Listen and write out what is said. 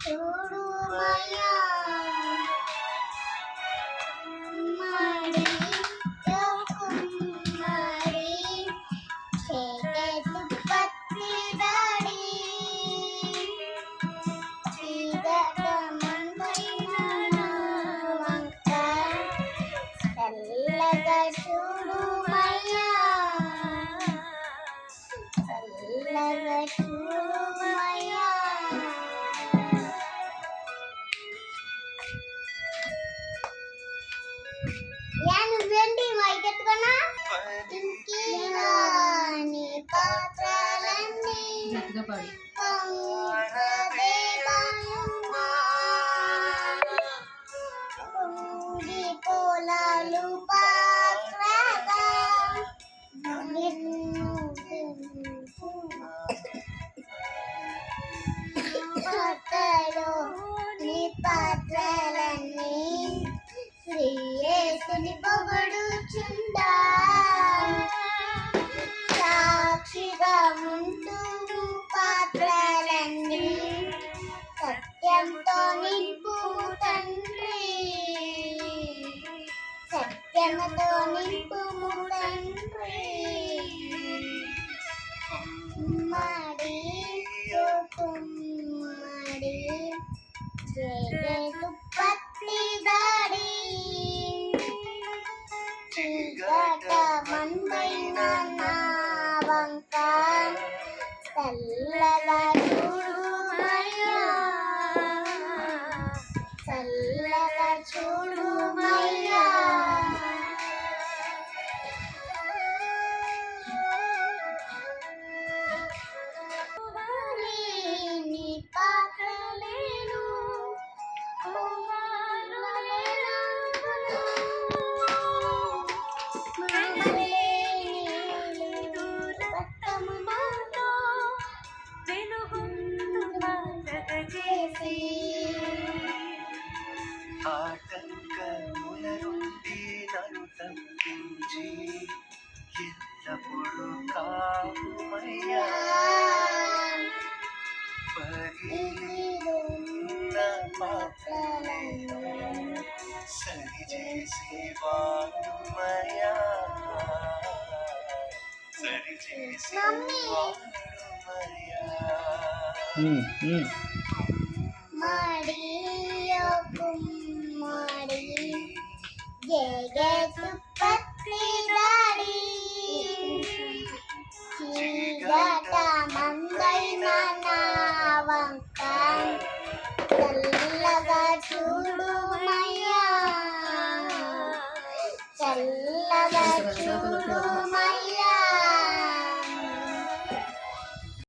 చూడుమయ్యా కుమ్మడి కుమ్మడి చేగెతు పత్రి దాడి చీగట మందైన వంక చల్లగా చూడుమయ్యా చల్లగా చూడుమయ్యా నువ్వేంటి మైకెత్తుకున్నా ఇంకిలా నీ పాత్రలన్నీ పొంగి పొలాలు పాత్రగా పాత్రలో నీ పాత్రలన్నీ శ్రీయేసుని పొగడుచుండా సాక్షిగా ఉంటూ పాత్రలన్నీ సత్యంతో నింపు తండ్రి సత్యంతో నింపుము తండ్రి కుమ్మడి కుమ్మడి చేగెతు పత్రి దాడి చీకట మందైన నా వంక చల్లగా చూడుమయ్యా చల్లగా చూడుమయ్యా నీ పాత్రలేను ఆటంకముల నుండి నన్ను తప్పించి ఎల్లప్పుడూ కావుమయ్యా పగిలిన పాత్రలను సరిచేసేవాడుమయ్యా సరిచేసేవాడుమయ్యా మరియో కుమ్మడి చేగెతు పత్రి దాడి చీగట మందైన నా వంక చల్లగా చూడుమయ్యా చల్లగా చూడుమయ్యా